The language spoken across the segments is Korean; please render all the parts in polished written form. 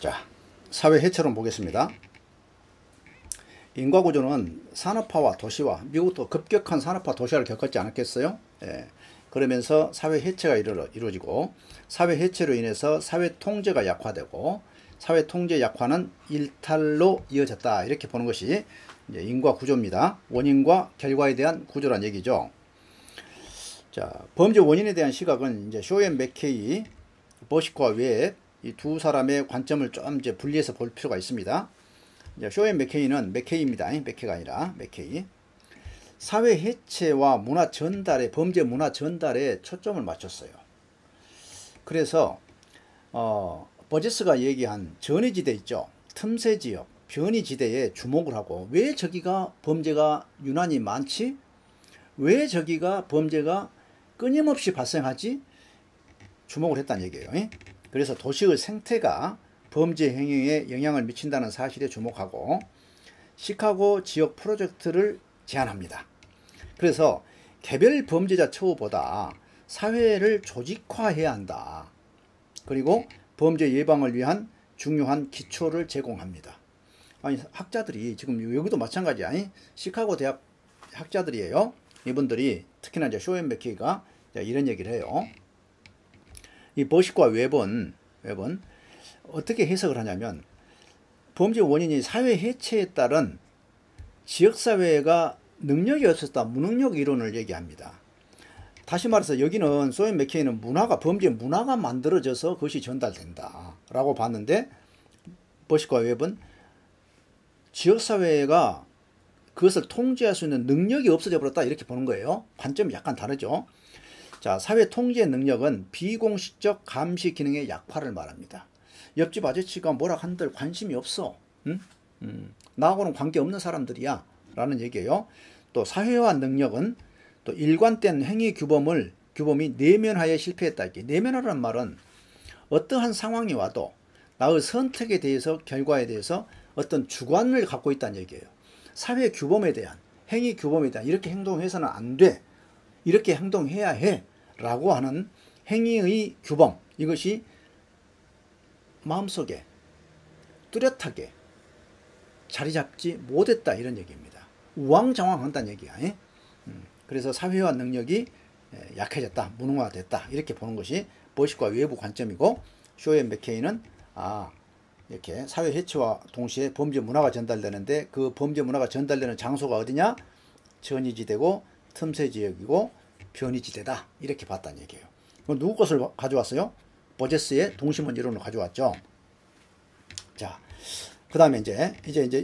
자, 사회 해체론 보겠습니다. 인과구조는 산업화와 도시화, 미국도 급격한 산업화 도시화를 겪었지 않았겠어요? 예. 그러면서 사회 해체가 이루어지고, 사회 해체로 인해서 사회 통제가 약화되고, 사회 통제 약화는 일탈로 이어졌다, 이렇게 보는 것이 이제 인과구조입니다. 원인과 결과에 대한 구조란 얘기죠. 자, 범죄 원인에 대한 시각은 이제 쇼 앤 맥케이, 버시코와 웹, 이 두 사람의 관점을 좀 이제 분리해서 볼 필요가 있습니다. 쇼 앤 맥케이는 맥케이입니다. 맥케이가 아니라 맥케이. 사회 해체와 문화 전달에, 범죄 문화 전달에 초점을 맞췄어요. 그래서 버제스가 얘기한 전위지대 있죠. 틈새 지역, 변이지대에 주목을 하고, 왜 저기가 범죄가 유난히 많지? 왜 저기가 범죄가 끊임없이 발생하지? 주목을 했다는 얘기예요. 그래서 도시의 생태가 범죄 행위에 영향을 미친다는 사실에 주목하고 시카고 지역 프로젝트를 제안합니다. 그래서 개별 범죄자 처우보다 사회를 조직화해야 한다. 그리고 범죄 예방을 위한 중요한 기초를 제공합니다. 아니, 학자들이 지금 여기도 마찬가지야. 시카고 대학 학자들이에요. 이분들이 특히나 이제 쇼 앤 맥케이가 이런 얘기를 해요. 이 버시코와 웹은 어떻게 해석을 하냐면, 범죄 원인이 사회 해체에 따른 지역사회가 능력이 없었다, 무능력 이론을 얘기합니다. 다시 말해서 여기는 쇼 앤 맥케이는 문화가, 범죄 문화가 만들어져서 그것이 전달된다 라고 봤는데, 버시코와 웹은 지역사회가 그것을 통제할 수 있는 능력이 없어져 버렸다, 이렇게 보는 거예요. 관점이 약간 다르죠. 자, 사회 통제 능력은 비공식적 감시 기능의 약화를 말합니다. 옆집 아저씨가 뭐라 한들 관심이 없어. 나하고는 관계없는 사람들이야 라는 얘기예요. 또 사회화 능력은 또 일관된 행위 규범이 내면화에 실패했다. 내면화라는 말은 어떠한 상황이 와도 나의 선택에 대해서, 결과에 대해서 어떤 주관을 갖고 있다는 얘기예요. 사회 규범에 대한, 행위 규범에 대한, 이렇게 행동해서는 안 돼, 이렇게 행동해야 해 라고 하는 행위의 규범, 이것이 마음속에 뚜렷하게 자리 잡지 못했다, 이런 얘기입니다. 우왕좌왕한다는 얘기야. 그래서 사회화 능력이 약해졌다, 무능화됐다, 이렇게 보는 것이 버시코와 외부 관점이고, 쇼 앤 맥케이는 이렇게 사회 해체와 동시에 범죄 문화가 전달되는데, 그 범죄 문화가 전달되는 장소가 어디냐? 전위지대고 틈새 지역이고 변이지대다, 이렇게 봤다는 얘기예요. 누구 것을 가져왔어요? 버제스의 동심원 이론을 가져왔죠. 자, 그 다음에 이제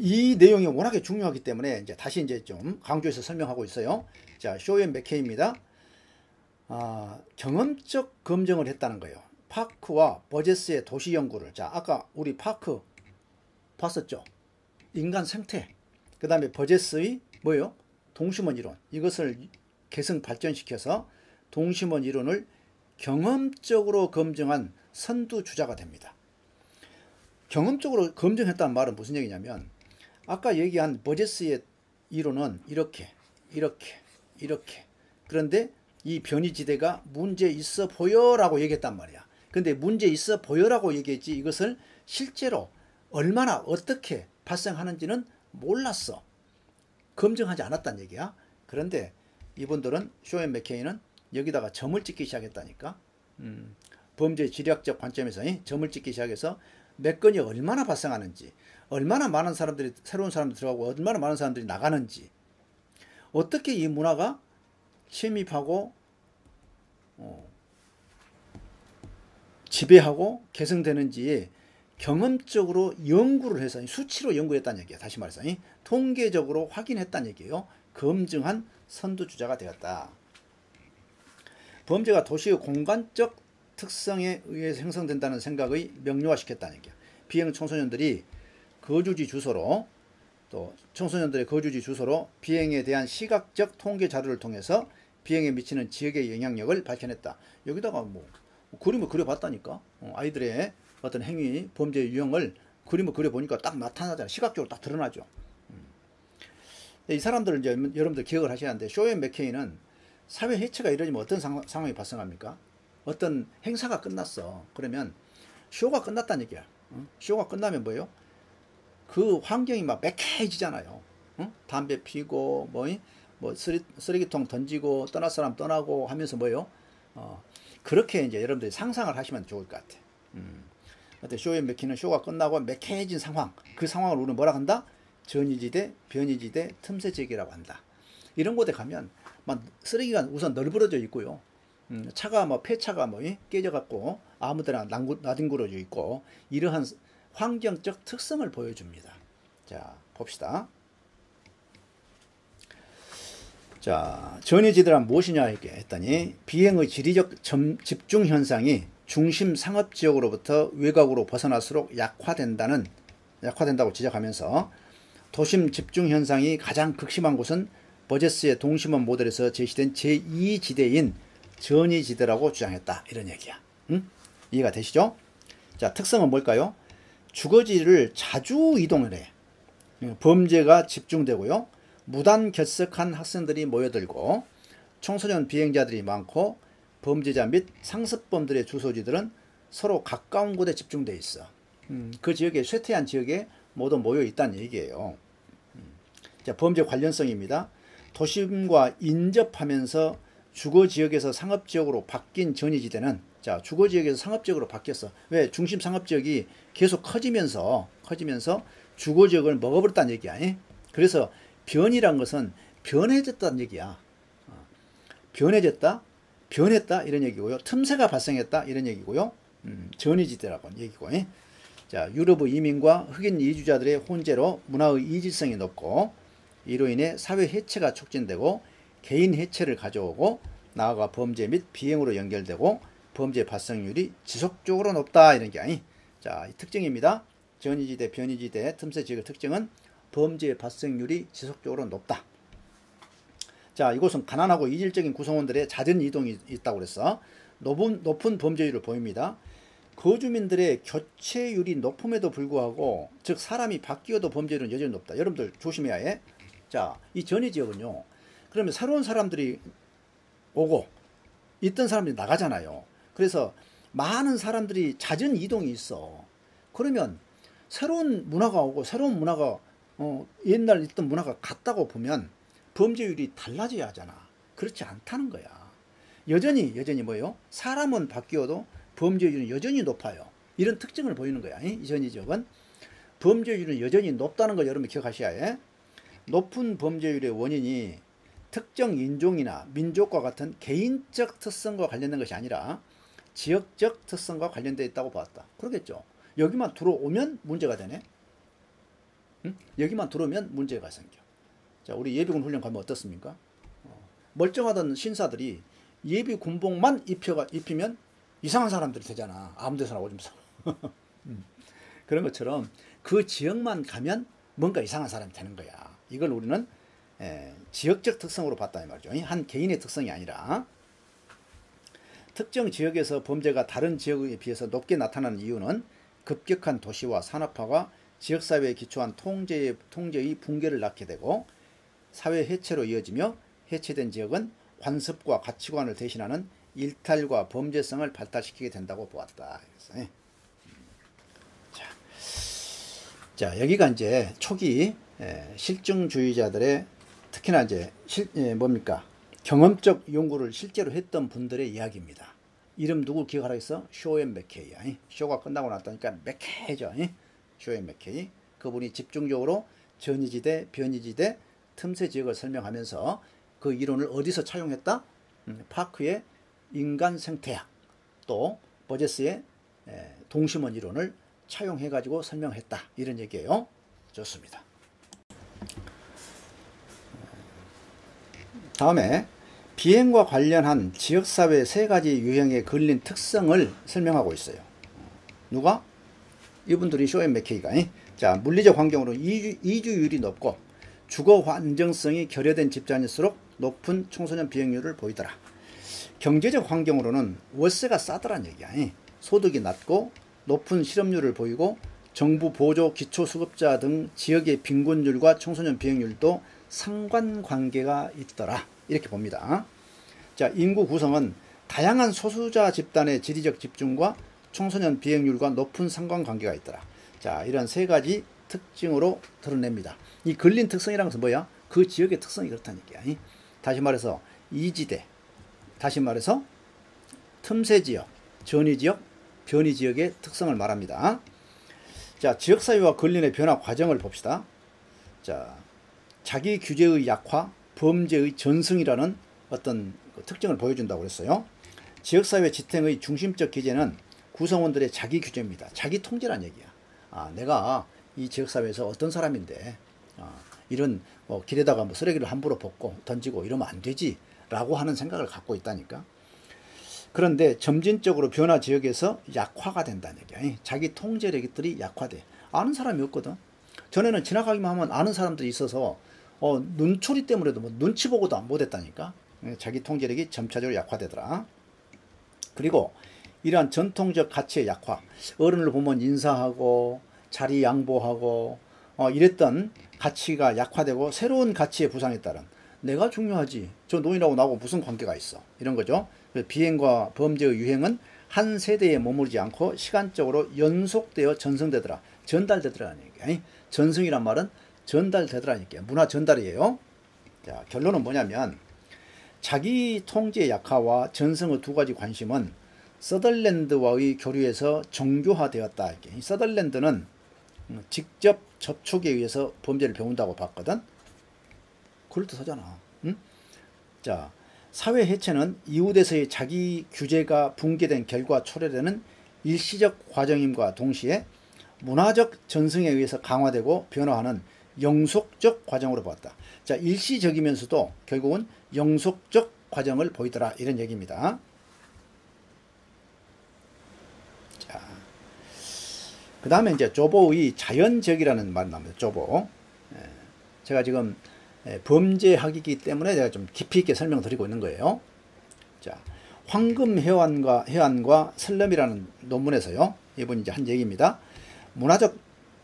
이 내용이 워낙에 중요하기 때문에 이제 다시 이제 좀 강조해서 설명하고 있어요. 자, 쇼 앤 맥케이입니다. 경험적 검증을 했다는 거예요. 파크와 버제스의 도시 연구를. 자, 아까 우리 파크 봤었죠? 인간 생태. 그 다음에 버제스의 뭐예요? 동심원 이론. 이것을 계승 발전시켜서 동심원 이론을 경험적으로 검증한 선두주자가 됩니다. 경험적으로 검증했다는 말은 무슨 얘기냐면, 아까 얘기한 버제스의 이론은 이렇게 그런데 이 변이지대가 문제 있어 보여라고 얘기했단 말이야. 근데 문제 있어 보여라고 얘기했지, 이것을 실제로 얼마나 어떻게 발생하는지는 몰랐어. 검증하지 않았다는 얘기야. 그런데 이분들은, 쇼 앤 맥케이는 여기다가 점을 찍기 시작했다니까. 범죄 지략적 관점에서 점을 찍기 시작해서 몇 건이 얼마나 발생하는지, 얼마나 많은 사람들이, 새로운 사람들이 들어가고 얼마나 많은 사람들이 나가는지, 어떻게 이 문화가 침입하고 지배하고 계승되는지 경험적으로 연구를 해서, 수치로 연구했다는 얘기야. 다시 말해서 통계적으로 확인했다는 얘기예요. 검증한 선두주자가 되었다. 범죄가 도시의 공간적 특성에 의해서 형성된다는 생각의 명료화시켰다는 얘기야. 비행 청소년들이 거주지 주소로, 또 청소년들의 거주지 주소로 비행에 대한 시각적 통계 자료를 통해서 비행에 미치는 지역의 영향력을 밝혀냈다. 여기다가 뭐 그림을 그려봤다니까. 아이들의 어떤 행위, 범죄 유형을 그림을 그려보니까 딱 나타나잖아요. 시각적으로 딱 드러나죠. 이 사람들은 이제 여러분들 기억을 하셔야 하는데, 쇼 앤 맥케이는 사회 해체가 이루어지면 어떤 상황이 발생합니까? 어떤 행사가 끝났어. 그러면 쇼가 끝났다는 얘기야. 쇼가 끝나면 뭐예요? 그 환경이 막 매캐해지잖아요. 담배 피고 뭐 쓰레기통 던지고 떠날 사람 떠나고 하면서 뭐예요? 그렇게 이제 여러분들이 상상을 하시면 좋을 것 같아. 근데 쇼에 맥히는 쇼가 끝나고 매캐해진 상황, 그 상황을 우리는 뭐라 한다? 전이지대, 변이지대, 틈새지역이라고 한다. 이런 곳에 가면 막 쓰레기가 우선 널브러져 있고요. 차가 폐차가 깨져갖고 아무데나 나뒹굴어져 있고, 이러한 환경적 특성을 보여줍니다. 자, 봅시다. 자, 전이지대란 무엇이냐 이렇게 했더니, 비행의 지리적 집중 현상이 중심 상업지역으로부터 외곽으로 벗어날수록 약화된다고 지적하면서, 도심 집중 현상이 가장 극심한 곳은 버제스의 동심원 모델에서 제시된 제2지대인 전이지대라고 주장했다. 이런 얘기야. 이해가 되시죠? 자, 특성은 뭘까요? 주거지를 자주 이동을 해. 범죄가 집중되고요. 무단 결석한 학생들이 모여들고, 청소년 비행자들이 많고, 범죄자 및 상습범들의 주소지들은 서로 가까운 곳에 집중되어 있어. 그 지역에, 쇠퇴한 지역에 모두 모여 있다는 얘기예요. 자, 범죄 관련성입니다. 도심과 인접하면서 주거지역에서 상업지역으로 바뀐 전이지대는, 자, 주거지역에서 상업지역으로 바뀌었어. 왜? 중심 상업지역이 계속 커지면서 주거지역을 먹어버렸다는 얘기야. 그래서 변이란 것은 변해졌다는 얘기야. 변했다 이런 얘기고요. 틈새가 발생했다 이런 얘기고요. 전이지대라고 얘기고. 자, 유럽 이민과 흑인 이주자들의 혼재로 문화의 이질성이 높고, 이로 인해 사회 해체가 촉진되고 개인 해체를 가져오고, 나아가 범죄 및 비행으로 연결되고 범죄 발생률이 지속적으로 높다 이런 게 아니. 자, 이 특징입니다. 전이지대, 변이지대, 틈새 지역의 특징은 범죄 발생률이 지속적으로 높다. 자, 이곳은 가난하고 이질적인 구성원들의 잦은 이동이 있다고 그래서 높은 범죄율을 보입니다. 거주민들의 교체율이 높음에도 불구하고, 즉 사람이 바뀌어도 범죄율은 여전히 높다. 여러분들 조심해야 해. 자, 이 전이지역은요, 그러면 새로운 사람들이 오고 있던 사람들이 나가잖아요. 그래서 많은 사람들이 잦은 이동이 있어. 그러면 새로운 문화가 오고, 새로운 문화가 옛날 있던 문화가 같다고 보면 범죄율이 달라져야 하잖아. 그렇지 않다는 거야. 여전히 뭐예요? 사람은 바뀌어도 범죄율은 여전히 높아요. 이런 특징을 보이는 거야. 이 전이지역은 범죄율은 여전히 높다는 걸 여러분이 기억하셔야 해. 높은 범죄율의 원인이 특정 인종이나 민족과 같은 개인적 특성과 관련된 것이 아니라 지역적 특성과 관련되어 있다고 봤다. 그러겠죠. 여기만 들어오면 문제가 되네. 여기만 들어오면 문제가 생겨. 자, 우리 예비군 훈련 가면 어떻습니까? 멀쩡하던 신사들이 예비 군복만 입히면 이상한 사람들이 되잖아. 아무 데서나 오줌 싸고. 그런 것처럼 그 지역만 가면 뭔가 이상한 사람이 되는 거야. 이걸 우리는 지역적 특성으로 봤다 이 말이죠. 한 개인의 특성이 아니라. 특정 지역에서 범죄가 다른 지역에 비해서 높게 나타나는 이유는 급격한 도시화, 산업화가 지역사회에 기초한 통제의 붕괴를 낳게 되고, 사회 해체로 이어지며, 해체된 지역은 관습과 가치관을 대신하는 일탈과 범죄성을 발달시키게 된다고 보았다. 자, 여기가 이제 초기 실증주의자들의, 특히나 이제 경험적 연구를 실제로 했던 분들의 이야기입니다. 이름 누구 기억하라 했어? 쇼앤 맥케이. 쇼가 끝나고 났다니까 맥케이죠. 쇼앤 맥케이. 그분이 집중적으로 전이지대, 변이지대, 틈새 지역을 설명하면서 그 이론을 어디서 차용했다? 파크의 인간 생태학, 또 버제스의 동심원 이론을 차용해가지고 설명했다. 이런 얘기예요. 좋습니다. 다음에 비행과 관련한 지역사회 3가지 유형의 걸린 특성을 설명하고 있어요. 누가? 이분들이 쇼앤 맥케이가. 자, 물리적 환경으로 이주율이 높고 주거 안정성이 결여된 집단일수록 높은 청소년 비행률을 보이더라. 경제적 환경으로는 월세가 싸더란 얘기야. 소득이 낮고 높은 실업률을 보이고 정부 보조 기초수급자 등 지역의 빈곤율과 청소년 비행률도 상관관계가 있더라. 이렇게 봅니다. 자, 인구 구성은 다양한 소수자 집단의 지리적 집중과 청소년 비행률과 높은 상관관계가 있더라. 자, 이런 세 가지 특징으로 드러냅니다. 이 걸린 특성이라는 것은 뭐야? 그 지역의 특성이 그렇다니까. 다시 말해서 이지대, 다시 말해서 틈새지역, 전이지역, 변이지역의 특성을 말합니다. 자, 지역사회와 근린의 변화 과정을 봅시다. 자, 자기 규제의 약화, 범죄의 전승이라는 어떤 특징을 보여준다고 그랬어요. 지역사회 지탱의 중심적 기제는 구성원들의 자기 규제입니다. 자기 통제란 얘기야. 내가 이 지역사회에서 어떤 사람인데 이런 길에다가 쓰레기를 함부로 벗고 던지고 이러면 안 되지 라고 하는 생각을 갖고 있다니까. 그런데 점진적으로 변화 지역에서 약화가 된다는 얘기야. 자기 통제력들이 약화돼. 아는 사람이 없거든. 전에는 지나가기만 하면 아는 사람들이 있어서 눈초리 때문에도 눈치 보고도 못했다니까. 자기 통제력이 점차적으로 약화되더라. 그리고 이러한 전통적 가치의 약화, 어른을 보면 인사하고 자리 양보하고 이랬던 가치가 약화되고 새로운 가치의 부상에 따른 내가 중요하지, 저 노인하고 나하고 무슨 관계가 있어, 이런 거죠. 비행과 범죄의 유행은 한 세대에 머무르지 않고 시간적으로 연속되어 전승되더라, 전달되더라는 얘기야. 전승이란 말은 전달되더라니까. 문화 전달이에요. 자, 결론은 뭐냐면 자기 통제 약화와 전승의 두 가지 관심은 서덜랜드와의 교류에서 정교화되었다. 이 서덜랜드는 직접 접촉에 의해서 범죄를 배운다고 봤거든. 그럴듯하잖아. 응? 자, 사회 해체는 이웃에서의 자기 규제가 붕괴된 결과 초래되는 일시적 과정임과 동시에 문화적 전승에 의해서 강화되고 변화하는 영속적 과정으로 보았다. 자, 일시적이면서도 결국은 영속적 과정을 보이더라, 이런 얘기입니다. 자, 그 다음에 이제 조보의 자연적이라는 말이 나옵니다. 조보. 제가 지금 범죄학이기 때문에 제가 좀 깊이 있게 설명드리고 있는 거예요. 자, 황금해안과 슬럼이라는 논문에서요, 이분이 이제 한 얘기입니다. 문화적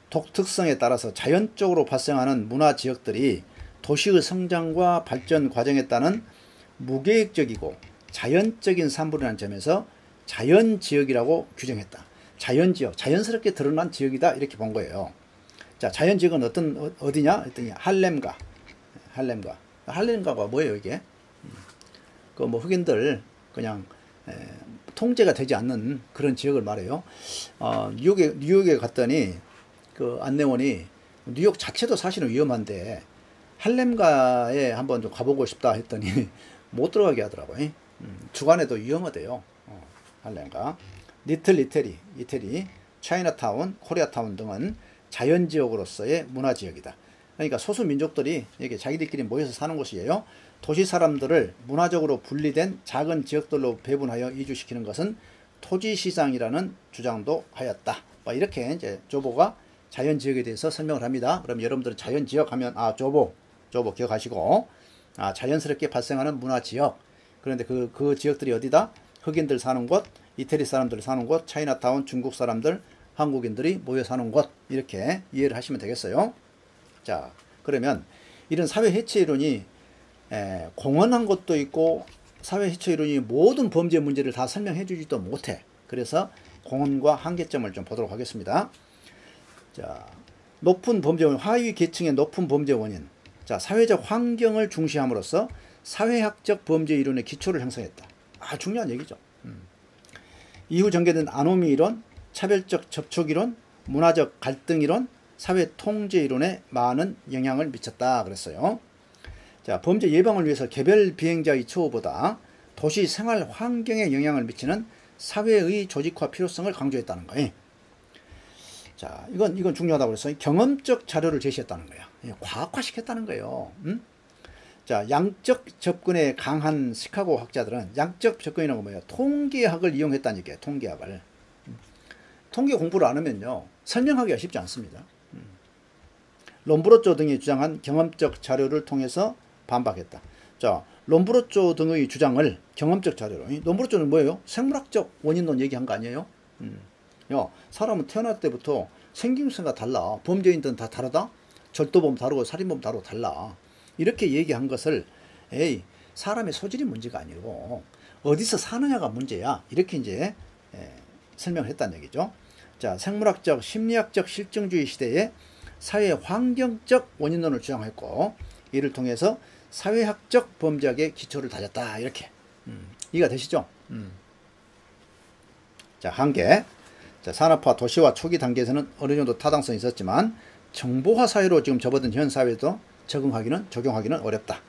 독특성에 따라서 자연적으로 발생하는 문화 지역들이 도시의 성장과 발전 과정에 따른 무계획적이고 자연적인 산물이라는 점에서 자연지역이라고 규정했다. 자연지역, 자연스럽게 드러난 지역이다, 이렇게 본 거예요. 자, 자연지역은 어디냐? 했더니 할렘가가 뭐예요, 이게? 흑인들 그냥 통제가 되지 않는 그런 지역을 말해요. 뉴욕에 갔더니 그 안내원이 뉴욕 자체도 사실은 위험한데 할렘가에 한번 좀 가보고 싶다 했더니 못 들어가게 하더라고요. 주간에도 위험하대요. 할렘가. 이태리, 차이나타운, 코리아타운 등은 자연지역으로서의 문화지역이다. 그러니까 소수민족들이 이렇게 자기들끼리 모여서 사는 곳이에요. 도시 사람들을 문화적으로 분리된 작은 지역들로 배분하여 이주시키는 것은 토지시장이라는 주장도 하였다. 이렇게 이제 조보가 자연지역에 대해서 설명을 합니다. 그럼 여러분들은 자연지역 하면 조보 기억하시고, 자연스럽게 발생하는 문화지역. 그런데 그 지역들이 어디다? 흑인들 사는 곳, 이태리 사람들 사는 곳, 차이나타운, 중국 사람들, 한국인들이 모여 사는 곳, 이렇게 이해를 하시면 되겠어요. 자, 그러면 이런 사회해체 이론이 공헌한 것도 있고 사회해체 이론이 모든 범죄 문제를 다 설명해 주지도 못해. 그래서 공헌과 한계점을 좀 보도록 하겠습니다. 자, 높은 범죄 원인, 하위 계층의 높은 범죄 원인. 자, 사회적 환경을 중시함으로써 사회학적 범죄 이론의 기초를 형성했다. 중요한 얘기죠. 이후 전개된 아노미 이론, 차별적 접촉 이론, 문화적 갈등 이론, 사회 통제 이론에 많은 영향을 미쳤다 그랬어요. 자, 범죄 예방을 위해서 개별 비행자의 처우보다 도시 생활 환경에 영향을 미치는 사회의 조직화 필요성을 강조했다는 거예요. 자, 이건 중요하다고 그래서 경험적 자료를 제시했다는 거야. 과학화시켰다는 거예요. 자, 양적 접근에 강한 시카고 학자들은 양적 접근이라는 건 뭐예요? 통계학을 이용했다는 얘기예요. 통계학을. 통계 공부를 안 하면요, 설명하기가 쉽지 않습니다. 롬브로쪼 등이 주장한 경험적 자료를 통해서 반박했다. 자, 롬브로쪼 등의 주장을 경험적 자료로. 롬브로쪼는 뭐예요? 생물학적 원인론 얘기한 거 아니에요? 사람은 태어날 때부터 생김새가 달라. 범죄인들은 다 다르다? 절도범 다르고 살인범 다르고 달라. 이렇게 얘기한 것을 사람의 소질이 문제가 아니고 어디서 사느냐가 문제야. 이렇게 이제 설명을 했다는 얘기죠. 자, 생물학적, 심리학적 실증주의 시대에 사회 환경적 원인론을 주장했고 이를 통해서 사회학적 범죄학의 기초를 다졌다. 이렇게 이해가 되시죠? 자, 한계. 자, 산업화 도시화 초기 단계에서는 어느 정도 타당성이 있었지만 정보화 사회로 지금 접어든 현 사회에도 적용하기는 어렵다.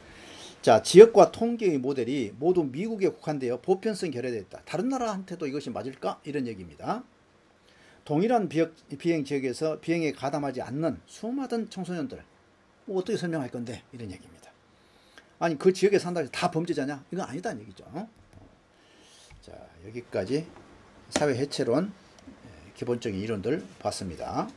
자, 지역과 통계의 모델이 모두 미국에 국한되어 보편성 결여되어 있다. 다른 나라한테도 이것이 맞을까? 이런 얘기입니다. 동일한 비행 지역에서 비행에 가담하지 않는 수많은 청소년들 뭐 어떻게 설명할 건데? 이런 얘기입니다. 아니 그 지역에 산다고 해서 다 범죄자냐? 이건 아니다는 얘기죠. 자, 여기까지 사회 해체론 기본적인 이론들 봤습니다.